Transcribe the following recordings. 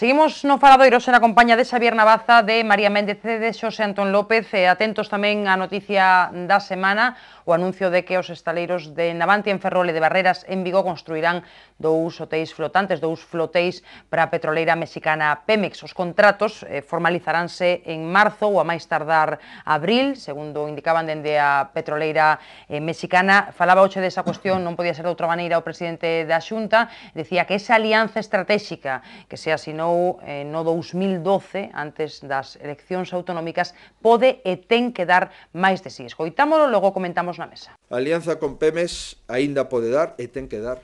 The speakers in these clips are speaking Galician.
Seguimos no Faladoiro na compañía de Xavier Navaza, de María Méndez e de Xosé Antón López. Atentos tamén á noticia da semana, o anuncio de que os estaleiros de Navantia en Ferrol e de Barreras en Vigo construirán dous hotéis flotantes, dous flotéis para a petroleira mexicana Pemex. Os contratos formalizaránse en marzo ou a máis tardar abril, segundo indicaban dende a petroleira mexicana. Falaba hoxe desa cuestión, non podía ser de outra maneira, o presidente da Xunta, decía que esa alianza estratégica que se asinou no 2012, antes das eleccións autonómicas, pode e ten que dar máis de si. Escoitámolo, logo comentamos na mesa. A alianza con Pemex aínda pode dar e ten que dar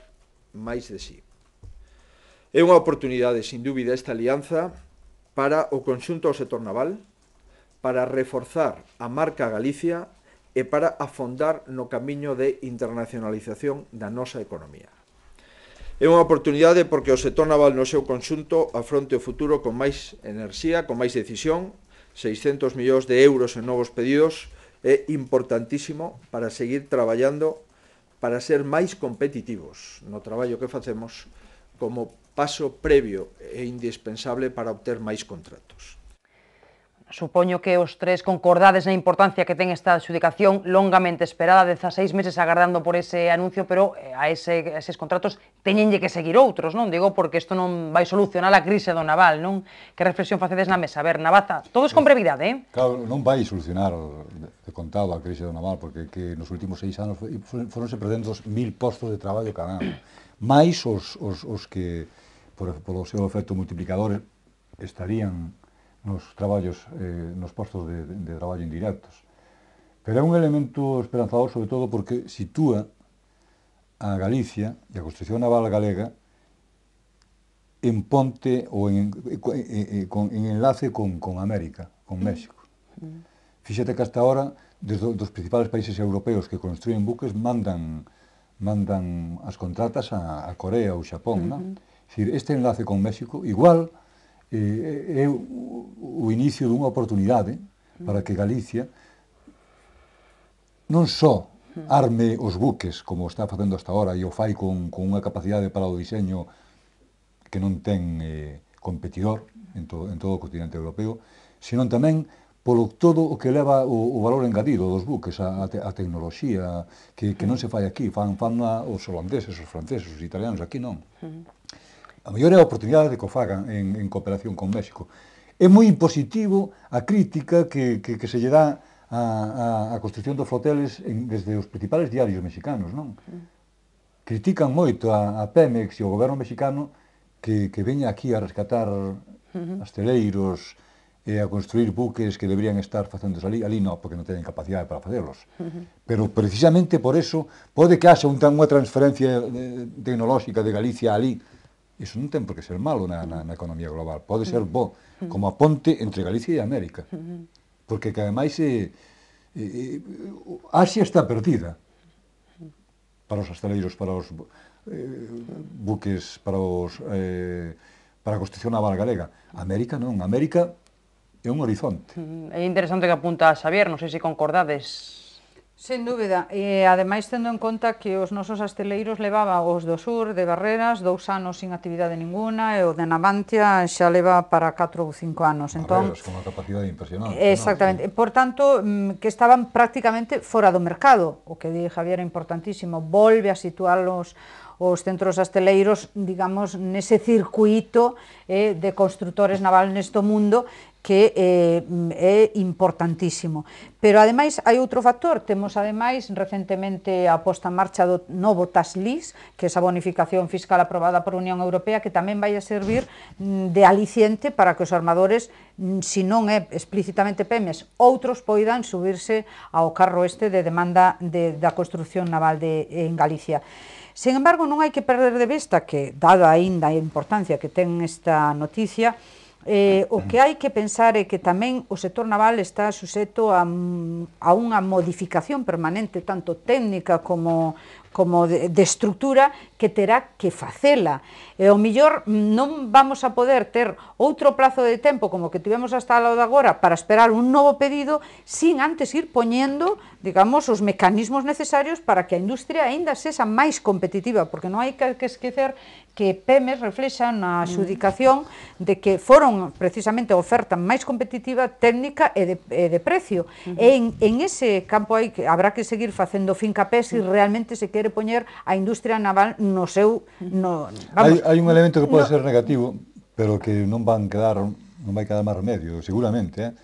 máis de si. É unha oportunidade, sin dúbida, esta alianza para o conxunto do sector naval, para reforzar a marca Galicia e para afondar no camiño de internacionalización da nosa economía. É unha oportunidade porque o sector naval no seu conxunto afronte o futuro con máis enerxía, con máis decisión. 600 millóns de euros en novos pedidos é importantísimo para seguir traballando para ser máis competitivos no traballo que facemos como paso previo e indispensable para obter máis contratos. Supoño que os tres concordades na importancia que ten esta adxudicación longamente esperada, 16 meses agardando por ese anuncio, pero a eses contratos teñenlle que seguir outros, non? Digo, porque isto non vai solucionar a crise do naval, non? Que reflexión facedes na mesa? A ver, Navaza, todos con brevidade, eh? Claro, non vai solucionar de contado a crise do naval, porque que nos últimos 6 anos foronse perdendo 1000 postos de traballo cada ano. Mais os que, polo seu efecto multiplicador, estarían nos traballos, nos postos de traballo indirectos. Pero é un elemento esperanzador, sobre todo, porque sitúa a Galicia e a construción naval galega en ponte ou en enlace con América, con México. Fíxate que hasta ahora, desde dos principales países europeos que construyen buques, mandan as contratas a Corea ou Xapón, non? É dicir, este enlace con México, igual, é o inicio dunha oportunidade para que Galicia non só arme os buques, como está facendo hasta ahora, e o fai con unha capacidade para o diseño que non ten competidor en todo o continente europeo, sino tamén polo todo o que leva o valor engadido dos buques, a tecnoloxía, que non se fai aquí, fan os holandeses, os franceses, os italianos, aquí non. A mellor é a oportunidade de que o fagan en cooperación con México. É moi positivo a crítica que se lle dá a construción dos floteles desde os principales diarios mexicanos, non? Critican moito a Pemex e o goberno mexicano que veña aquí a rescatar asteleiros e a construir buques que deberían estar facéndose ali. Ali non, porque non teñen capacidade para facelos. Pero precisamente por eso pode que haxa unha transferencia tecnolóxica de Galicia ali. Iso non ten por que ser malo na economía global, pode ser bo, como a ponte entre Galicia e América, porque que ademais Asia está perdida para os asteleiros, para os buques, para a construción naval galega. América non, América é un horizonte. É interesante que apunta a Xavier, non sei se concordades. Sen dúbida, e ademais tendo en conta que os nosos asteleiros levaban os do sur de Barreras 2 anos sin actividade ninguna e o de Navantia xa leva para 4 ou 5 anos. Barreras, con unha capacidade impresionante. Exactamente, por tanto, que estaban prácticamente fora do mercado, o que di Javier é importantísimo, volve a situarlos os centros asteleiros, digamos, nese circuito de constructores naval neste mundo que é importantísimo. Pero, ademais, hai outro factor. Temos, ademais, recentemente a posta en marcha do novo tax lease, que é esa bonificación fiscal aprobada por a Unión Europea, que tamén vai a servir de aliciente para que os armadores, se non é explícitamente Pemex, outros poidan subirse ao carro este de demanda da construcción naval en Galicia. Sen embargo, non hai que perder de vista que, dada aínda a importancia que ten esta noticia, o que hai que pensar é que tamén o sector naval está suxeto a unha modificación permanente, tanto técnica como como de estructura que terá que facela. E ao millor non vamos a poder ter outro plazo de tempo como que tivemos hasta o de agora para esperar un novo pedido sin antes ir poñendo, digamos, os mecanismos necesarios para que a industria aínda sexa máis competitiva, porque non hai que esquecer que Pemex reflexa na adxudicación de que foron precisamente a oferta máis competitiva, técnica e de precio. E en ese campo habrá que seguir facendo fincapé se realmente se quere poñer a industria naval no seu... Hai un elemento que pode ser negativo, pero que non vai quedar máis remedio, seguramente.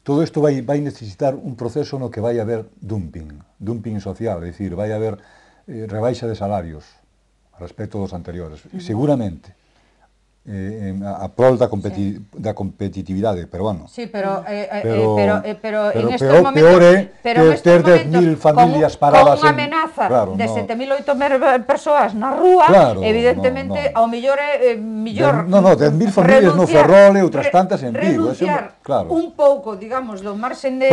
Todo isto vai necesitar un proceso no que vai haber dumping social, é dicir, vai haber rebaixa de salarios respecto dos anteriores, seguramente, a prol da competitividade, pero bueno. Sí, pero en estes momentos... Peor é ter 10.000 familias paradas con unha amenaza de 7.000 ou 8.000 persoas na rúa, evidentemente, ao millor é millor... No, 10.000 familias no Ferrol e outras tantas en Vigo. Renunciar un pouco, digamos, do marxen de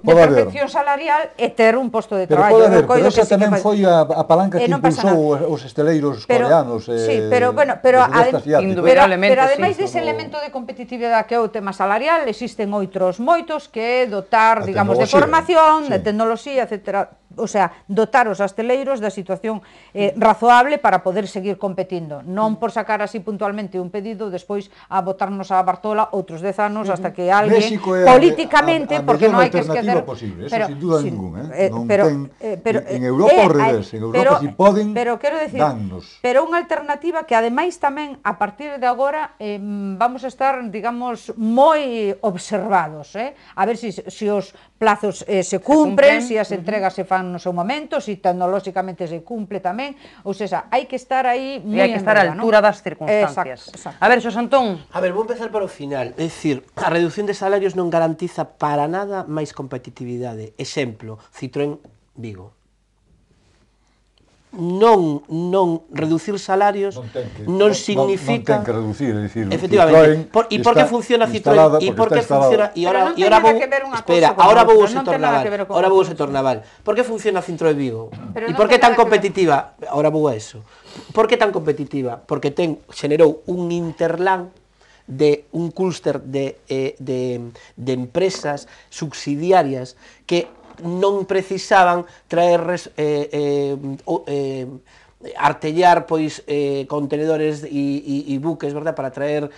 perfección salarial e ter un posto de traballo. Pero esa tamén foi a palanca que impulsou os esteleiros coreanos e asiáticos. Pero ademais dese elemento de competitividade que é o tema salarial, existen outros moitos que dotar, digamos, de formación, de tecnoloxía, etc. O sea, dotar os asteleiros da situación razoable para poder seguir competindo. Non por sacar así puntualmente un pedido, despois a botarnos a Bartola outros 10 anos hasta que alguén políticamente, porque non hai que esquecer... Posible, eso sin duda ningún, en Europa ao revés, en Europa si poden dannos. Pero unha alternativa que ademais tamén a partir de agora vamos a estar, digamos, moi observados, a ver se os plazos se cumpren, se as entregas se fan no seu momento, se tecnolóxicamente se cumple tamén, ou seja, hai que estar aí moi hai que estar á altura das circunstancias. A ver, Xosé Antón. A ver, vou empezar por o final, é dicir, a reducción de salarios non garantiza para nada máis competitividade. Exemplo, Citroën Vigo. Non reducir salarios non significa... Non ten que reducir, é dicir, efectivamente. E por que funciona Citroën? E por que funciona... E ahora vou... Espera, ahora vou ao sector naval. Ahora vou ao sector naval. Por que funciona Citroën Vigo? E por que tan competitiva? Ahora vou a eso. Por que tan competitiva? Porque xenerou un interland de un clúster de empresas subsidiarias que non precisaban traer artellar pois contenedores e buques, verdad, para traer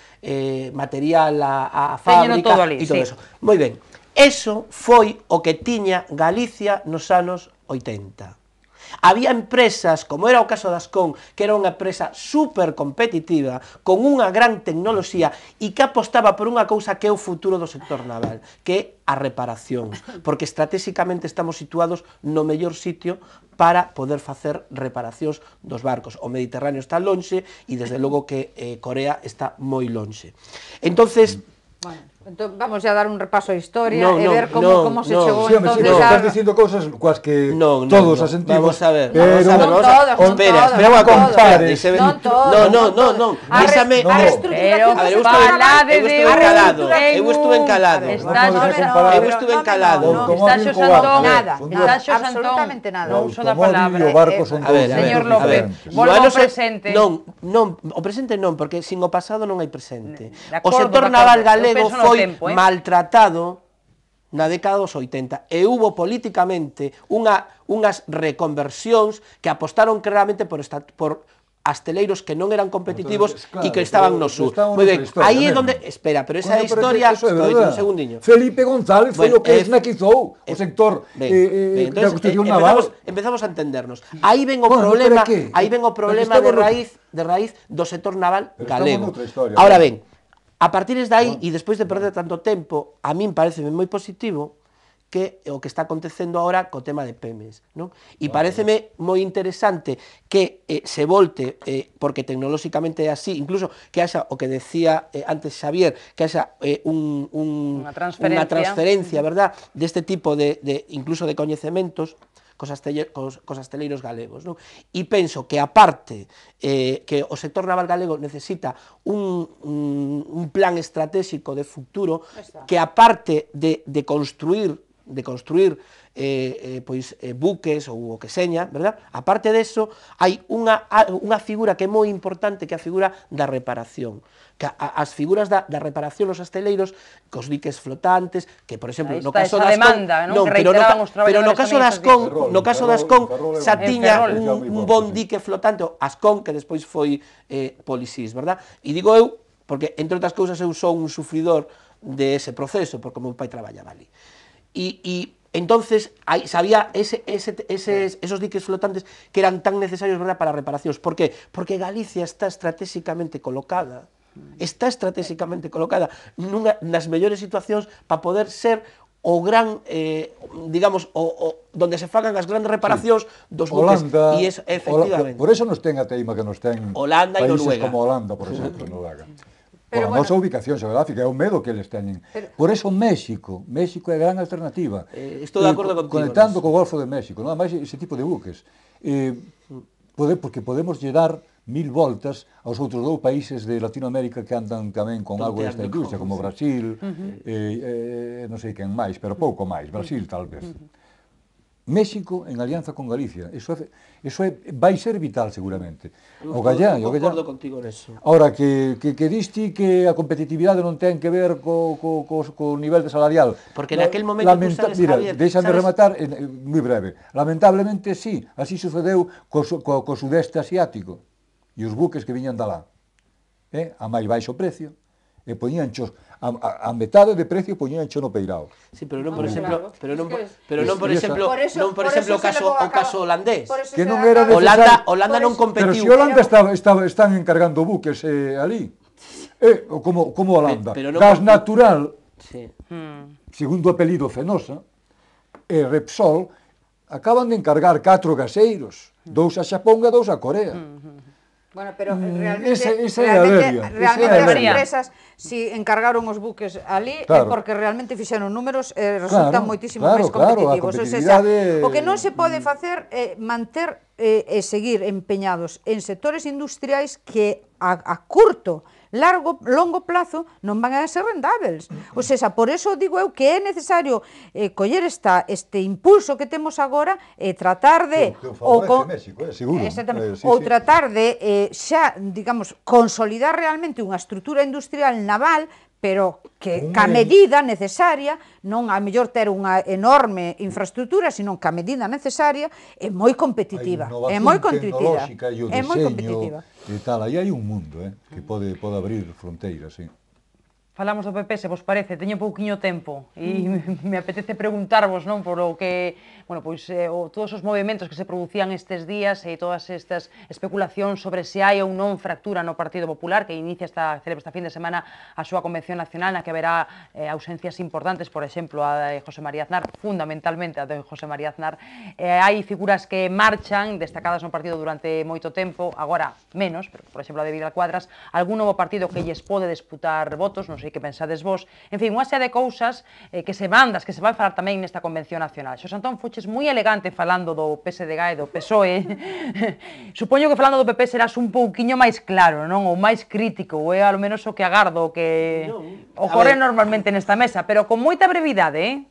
material á fábrica e todo eso. Moi ben, eso foi o que tiña Galicia nos anos 80. Había empresas, como era o caso da Ascón, que era unha empresa super competitiva, con unha gran tecnoloxía e que apostaba por unha cousa que é o futuro do sector naval, que é a reparación, porque estratégicamente estamos situados no mellor sitio para poder facer reparacións dos barcos. O Mediterráneo está lonxe e desde logo que Corea está moi lonxe. Entonces... Entón, vamos a dar un repaso á historia e ver como se chegou entonces a... Estás dicindo cousas coas que todos asentimos. Vamos a ver, non todos, espera a compares. Non, déxame... A estrutura que eu estuve encalado. Está Xosé Antón, absolutamente nada. Non uso da palabra. Señor López, volvo ao presente. Non, o presente non, porque sin o pasado non hai presente. O sector naval galego foi maltratado na década dos 80 e hubo políticamente unhas reconversións que apostaron claramente por asteleiros que non eran competitivos e que estaban no sur. Moi ben, aí é onde... Espera, pero esa historia... Un segundiño. Felipe González foi o que esnaquizou o sector da construcción naval. Empezamos a entendernos. Aí ven o problema de raíz do sector naval galego. Ahora ben, a partir de aí, e despois de perder tanto tempo, a min parece moi positivo que o que está acontecendo agora co tema de Pemex, non? E pareceme moi interesante que se volte, porque tecnolóxicamente é así, incluso que haxa o que decía antes Xavier, que haxa unha transferencia, verdad, deste tipo de incluso de coñecementos cos asteleiros galegos, non? E penso que aparte que o sector naval galego necesita un plan estratégico de futuro, que aparte de construir de construir pois buques ou o que seña, verdad? Aparte deso, hai unha figura que é moi importante, que é a figura da reparación. Que as figuras da reparación nos asteleiros, cos diques flotantes, que, por exemplo, no caso das demanda, non? Pero no caso das Ascón, xa tiña un bon dique flotante, Ascón, que despois foi Polisís, verdad? E digo eu, porque, entre outras cousas, eu sou un sufridor de ese proceso, porque o meu pai traballaba ali. E entonces había esos diques flotantes que eran tan necesarios, verdad, para reparacións. Por qué? Porque Galicia está estratégicamente colocada nas mellores situacións para poder ser o gran, digamos, donde se fagan as grandes reparacións dos buques. E efectivamente. Por eso nos ten a teima que nos ten Holanda e países Noruega. como Holanda, por exemplo, Noruega. Por a nosa ubicación xeográfica, é o medo que eles teñen. Por eso México é a gran alternativa. Estou de acordo contigo. Conectando co Golfo de México, non? Ademais, ese tipo de buques. Porque podemos lle dar 1000 voltas aos outros dous países de Latinoamérica que andan tamén con algo desta industria, como Brasil, non sei quen máis, pero pouco máis, Brasil tal vez. México en alianza con Galicia, eso vai ser vital seguramente. O Gallán, concordo contigo neso. Ahora, que diste que a competitividade non ten que ver co nivel de salarial. Porque naquel momento, tú sabes, Javier... Déxame rematar, moi breve. Lamentablemente, sí, así sucedeu co sudeste asiático. E os buques que viñan da lá. A máis baixo precio, e poñíanchos a metade de precio poñíancho no peirao. Sí, pero non por exemplo, o caso holandés. Que non era necesario. Holanda non competiu. Pero se Holanda están encargando buques ali. Como Holanda. Gas natural, segundo o apelido Fenosa, e Repsol, acaban de encargar 4 gaseiros, 2 a Xapón e 2 a Corea. Bueno, pero realmente as empresas, si encargaron os buques ali, é porque realmente fixeron números e resultan moitísimo máis competitivos. O que non se pode facer é manter e seguir empeñados en sectores industriais que a curto, longo plazo non van a ser rendables. Ou seja, por eso digo eu que é necesario coller este impulso que temos agora e tratar de tratar de xa, digamos, consolidar realmente unha estrutura industrial naval, pero que ca medida necesaria, non a mellor ter unha enorme infraestructura, sino ca medida necesaria, é moi competitiva. É moi competitiva. É moi competitiva. E tal, aí hai un mundo que pode abrir fronteiras, sí. Falamos do PP, se vos parece, teño pouquiño tempo e me apetece preguntarvos, non, por o que, bueno, pois todos os movimentos que se producían estes días e todas estas especulacións sobre se hai ou non fractura no Partido Popular, que celebra esta fin de semana a súa convención nacional, na que haberá ausencias importantes, por exemplo, a de José María Aznar, fundamentalmente a de José María Aznar. Hai figuras que marchan, destacadas no partido durante moito tempo, agora menos, pero, por exemplo, a de Vidal Cuadras, algún novo partido que lles pode disputar votos, non sei que pensades vos, en fin, unha serie de cousas que se van falar tamén nesta Convención Nacional. Xosé Antón, fuches moi elegante falando do PSDG e do PSOE. Supoño que falando do PP serás un pouquiño máis claro, non? Ou máis crítico, ou é ao menos o que agardo que ocorre normalmente nesta mesa, pero con moita brevidade,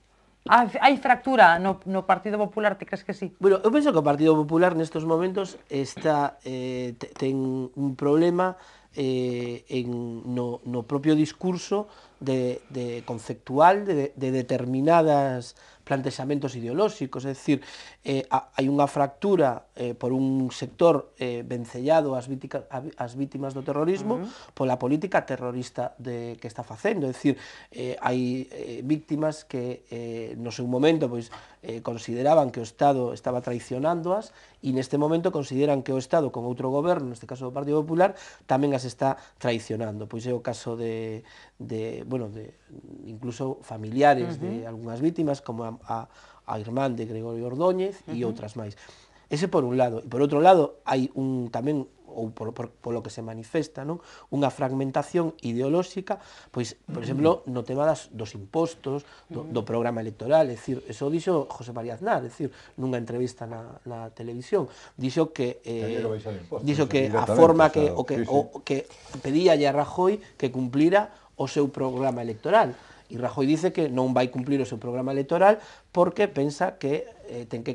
hai fractura no Partido Popular, te crees que sí? Bueno, eu penso que o Partido Popular nestes momentos ten un problema no propio discurso conceptual de determinadas plantexamentos ideolóxicos, é dicir, hai unha fractura por un sector vencellado ás vítimas do terrorismo pola política terrorista que está facendo, é dicir, hai vítimas que no seu momento consideraban que o Estado estaba traicionándoas e neste momento consideran que o Estado con outro goberno, neste caso do Partido Popular, tamén as está traicionando. Pois é o caso de incluso familiares de algunhas vítimas, como a irmán de Gregorio Ordóñez e outras máis. Ese por un lado. E por outro lado, hai tamén, ou polo que se manifesta, non, unha fragmentación ideolóxica, pois, por exemplo, no tema dos impostos, do programa electoral, é dicir, eso dixo José María Aznar, é dicir, nunha entrevista na televisión, dixo que a forma que pedíalle a Rajoy que cumplira o seu programa electoral. E Rajoy dice que non vai cumplir o seu programa electoral porque pensa que ten que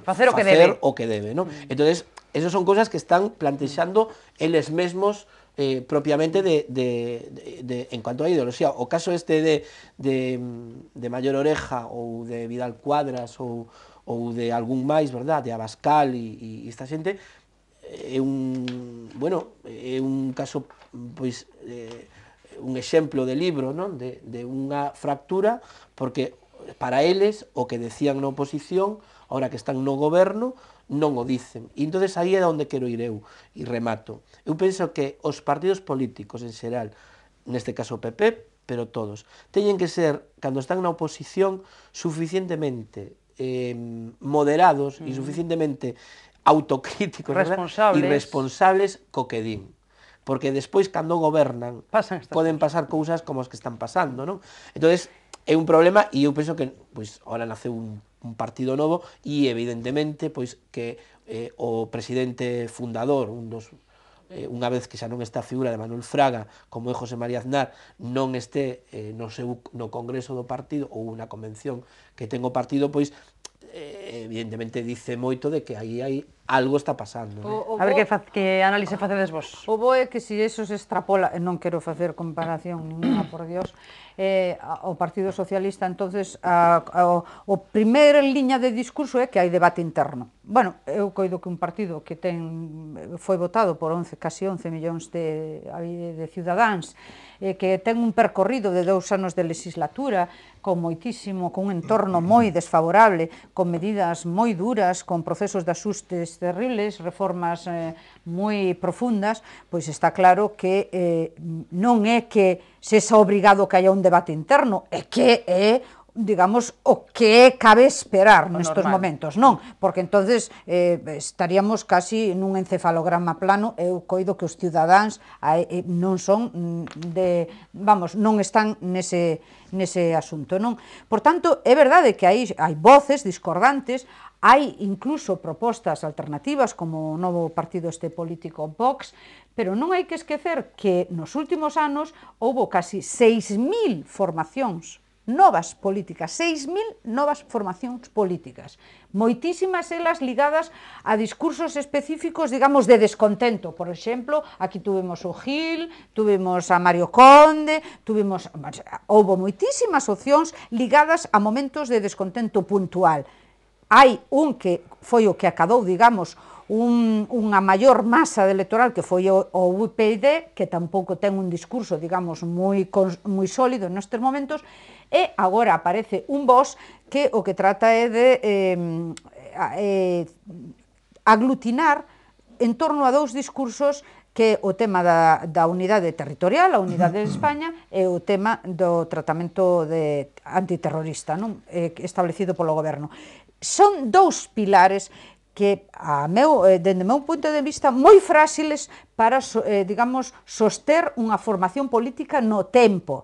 facer o que debe, non? Entonces, esas son cousas que están plantexando eles mesmos propiamente en cuanto a ideoloxía. O caso este de Mayor Oreja ou de Vidal Cuadras ou de algún máis, verdad, de Abascal e esta xente, é un caso, pois, un exemplo de libro, non? De unha fractura, porque para eles o que decían na oposición, ahora que están no goberno, non o dicen. E entonces aí é onde quero ir eu, e remato. Eu penso que os partidos políticos en xeral, neste caso o PP, pero todos, teñen que ser, cando están na oposición, suficientemente moderados e suficientemente autocríticos e responsables co que din. Porque despois, cando gobernan, poden pasar cousas como as que están pasando, non? Entonces, é un problema, e eu penso que, pois, ahora naceu un partido novo, e evidentemente, pois, que o presidente fundador, unha vez que xa non está a figura de Manuel Fraga, como é José María Aznar, non este no congreso do partido, ou unha convención que ten o partido, pois, evidentemente dice moito de que aí hai algo está pasando. A ver que análise facedes vos. O bo é que se eso se extrapola, e non quero facer comparación ninguna, por Dios, ao Partido Socialista, entonces o primeira liña de discurso é que hai debate interno. Bueno, eu coido que un partido que foi votado por casi 11 millóns de cidadáns, que ten un percorrido de 2 anos de legislatura, con un entorno moi desfavorable, con medidas moi duras, con procesos de axustes terribles, reformas moi profundas, pois está claro que non é que se xa obrigado que haya un debate interno, é que é, digamos, o que cabe esperar nestes momentos, non? Porque entonces estaríamos casi nun encefalograma plano. Eu coido que os cidadáns non son non están nese asunto, non? Por tanto, é verdade que hai voces discordantes, hai incluso propostas alternativas como o novo partido político Vox, pero non hai que esquecer que nos últimos anos houbo casi 6.000 formacións novas políticas, 6.000 novas formacións políticas, moitísimas elas ligadas a discursos específicos, digamos, de descontento. Por exemplo, aquí tuvemos o Gil, tuvemos a Mario Conde, houbo moitísimas opcións ligadas a momentos de descontento puntual. Hai un que foi o que acadou, digamos, unha maior masa electoral, que foi o UPyD, que tampouco ten un discurso, digamos, moi sólido nestes momentos, e agora aparece un Vox que o que trata é de aglutinar en torno a 2 discursos, que é o tema da unidade territorial, a unidade de España, e o tema do tratamento antiterrorista, non? Establecido polo goberno. Son 2 pilares que, dende o meu punto de vista, moi frágiles para, digamos, soster unha formación política no tempo.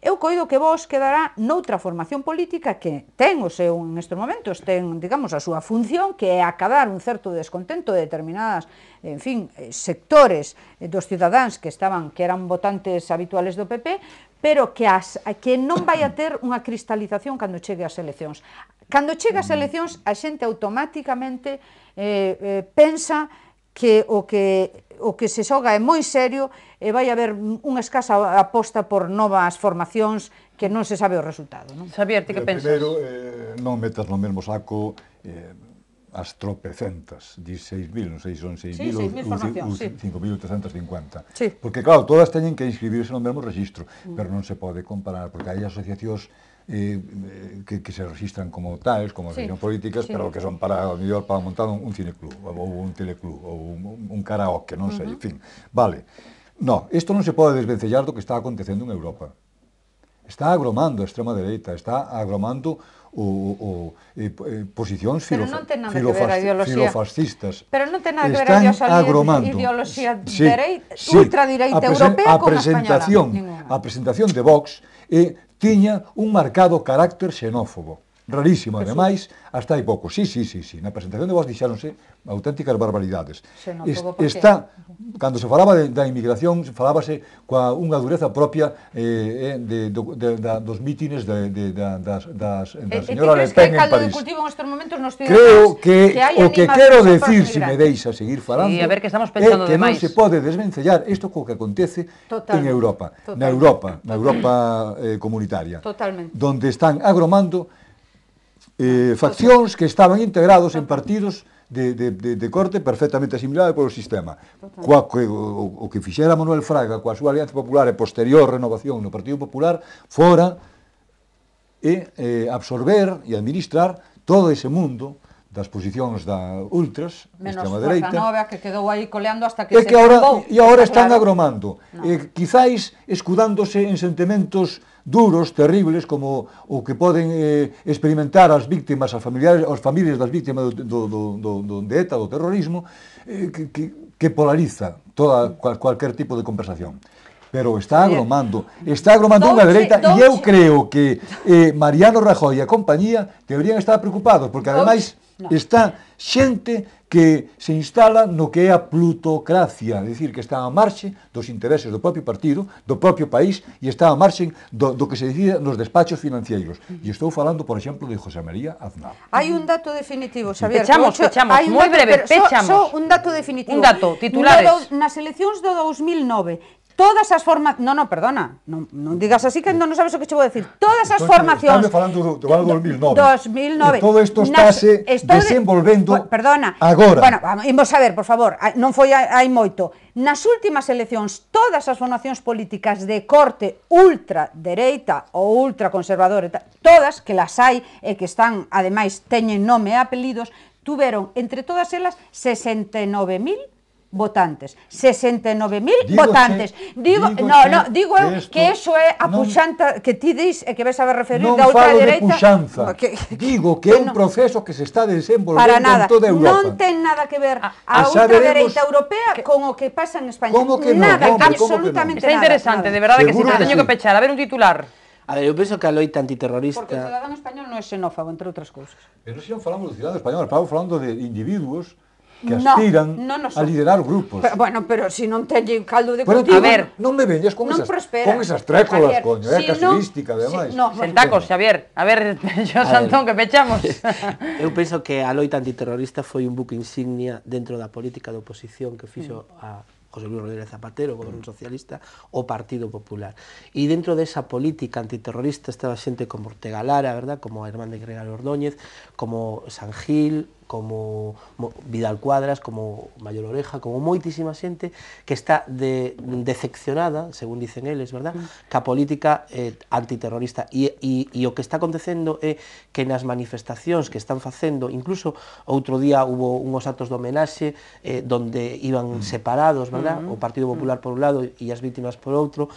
Eu coido que Vox quedará noutra formación política que ten o seu, nestes momentos, ten, digamos, a súa función, que é acadar un certo descontento de determinadas, en fin, sectores dos cidadáns que eran votantes habituales do PP, pero que non vai a ter unha cristalización cando chegue ás eleccións. Cando chega ás eleccións, a xente automáticamente pensa que o que se xoga é moi serio e vai haber unha escasa aposta por novas formacións que non se sabe o resultado, non? Xavier, ti que pensas? Primeiro, non metas no mesmo saco as tropecentas, 16.000, non sei, son 6.000 ou 5.350. Porque, claro, todas teñen que inscribirse no mesmo registro, pero non se pode comparar, porque hai asociacións que se registran como tales, como asociacións políticas, pero que son para montar un cineclub, ou un teleclub, ou un karaoke, non sei, en fin. Vale. No, isto non se pode desvencellar do que está acontecendo en Europa. Está agromando a extrema dereita, está agromando posicións filofascistas. Pero non ten nada que ver a ideoloxía ultradireita europea con a española. A presentación de Vox tiña un marcado carácter xenófobo. rarísimo, ademais, hasta hai pouco. Sí, na presentación de vos dixéronse auténticas barbaridades. Está, cando se falaba da inmigración, falábase coa unha dureza propia dos mítines da señora Le Pen en París. Creo que o que quero decir, se me deixa seguir falando, é que non se pode desvencellar isto co que acontece en Europa, na Europa comunitaria, donde están agromando faccións que estaban integrados en partidos de corte perfectamente asimilado polo sistema. O que fixera Manuel Fraga coa súa Alianza Popular e posterior renovación no Partido Popular fora absorber e administrar todo ese mundo das posicións da ultras, extrema dereita. Menos Forza Nova, que quedou aí coleando hasta que se derrumbou. E agora están agromando, quizáis escudándose en sentimentos duros, terribles, como o que poden experimentar as víctimas, as familias das víctimas de ETA, do terrorismo, que polariza cualquier tipo de conversación. Pero está agromando unha dereita, e eu creo que Mariano Rajoy e a compañía deberían estar preocupados, porque ademais está xente que se instala no que é a plutocracia, é dicir, que está a marxe dos intereses do propio partido, do propio país, e está a marxe do que se decide nos despachos financeiros. E estou falando, por exemplo, de José María Aznar. Hai un dato definitivo, Xavier. Pechamos, moi breve, pechamos. Só un dato definitivo. Un dato, titulares. Nas eleccións do 2009, todas as formacións... Non, perdona, non digas así que non sabes o que che vou decir. Todas as formacións... Estamos falando do ano 2009. 2009. Todo isto estáse desenvolvendo agora. Bueno, imos a ver, por favor, non foi hai moito. Nas últimas eleccións, todas as formacións políticas de corte ultradereita ou ultraconservadora, todas, que las hai e que están, ademais, teñen nome e apelidos, tuveron, entre todas elas, 69.000 votantes, 69.000 votantes. Digo eu que eso é a puxanta que ti dis e que ves a referir da ultradereita. Non falo de puxanza, digo que é un proceso que se está desenvolvendo en toda Europa. Non ten nada que ver a ultradereita europea con o que pasa en España. Nada, absolutamente nada. Está interesante, de verdade que se te teño que pechar. A ver un titular. A ver, eu penso que a loita antiterrorista... Porque o cidadán español non é xenófobo, entre outras cousas. Pero non falamos do cidadán español, estamos falando de individuos que aspiran a liderar grupos. Pero se non teñen caldo de cultivo... A ver, non me veñas con esas trécolas, coño, casuística, ademais. Sentacos, Xavier. A ver, Xos Antón, que pechamos. Eu penso que a loita antiterrorista foi un buque insignia dentro da política de oposición que fixo a José Luis Rodríguez Zapatero, o goberno socialista, o Partido Popular. E dentro desa política antiterrorista estaba xente como Ortega Lara, verdad? Como a irmán de Gregorio Ordóñez, como San Gil, como Vidal Cuadras, como Mayor Oreja, como moitísima xente que está decepcionada, según dicen eles, verdad? Que a política antiterrorista. E o que está acontecendo é que nas manifestacións que están facendo, incluso outro día hubo unhos actos de homenaxe donde iban separados, verdad? O Partido Popular por un lado e as vítimas por outro,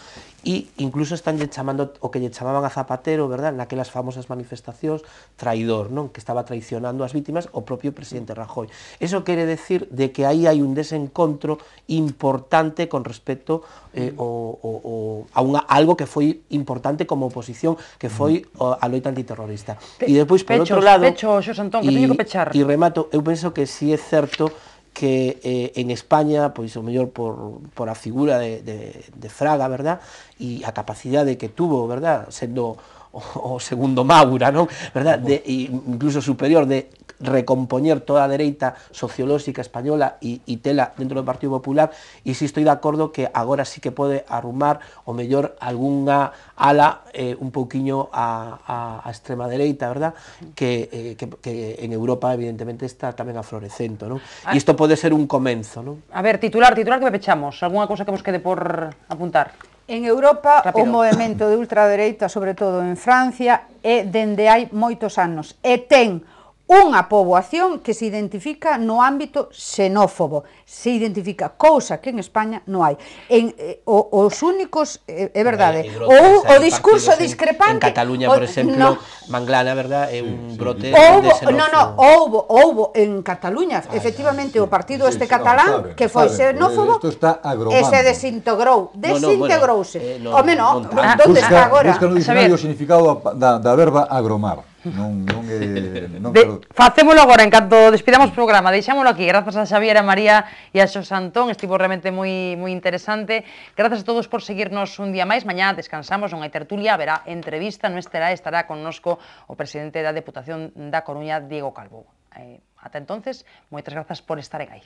e incluso están chamando o que lle chamaban a Zapatero, verdad? Naquelas famosas manifestacións, traidor, non? Que estaba traicionando as vítimas o propio presidente Rajoy. Eso quere decir de que aí hai un desencontro importante con respecto a algo que foi importante como oposición, que foi a loita antiterrorista. E depois, por outro lado, e remato, eu penso que si é certo que en España, pois o mellor por a figura de Fraga, verdad, e a capacidade que tuvo, verdad, sendo o segundo Maura, non? Verdad, incluso superior de recompoñer toda a dereita sociolóxica española e tela dentro do Partido Popular, e si estou de acordo que agora sí que pode arrumar o mellor algunha ala un pouquiño a extrema dereita, verdad? Que en Europa evidentemente está tamén aflorecendo, non? E isto pode ser un comenzo, non? A ver, titular que me pechamos, algunha cousa que vos quede por apuntar? En Europa, o movemento de ultradereita, sobre todo en Francia, é dende hai moitos anos, e ten unha poboación que se identifica no ámbito xenófobo, se identifica, cousa que en España non hai. Os únicos, é verdade, o discurso discrepante... En Cataluña, por exemplo, Manglana, verdad, é un brote de xenófobo. Houbo en Cataluña, efectivamente, o partido este catalán, que foi xenófobo, e se desintegrou, desintegrouse. Home, non, onde está agora? Busca no dicionario o significado da verba agromar. Facémolo agora, en canto despidamos o programa, deixámolo aquí. Grazas a Xavier, a María e a Xos Antón, estivo realmente moi interesante. Grazas a todos por seguirnos un día máis. Mañá descansamos, non hai tertulia, haberá entrevista, non estará connosco o presidente da Deputación da Coruña, Diego Calvo. Ata entonces, moitas grazas por estaren aí.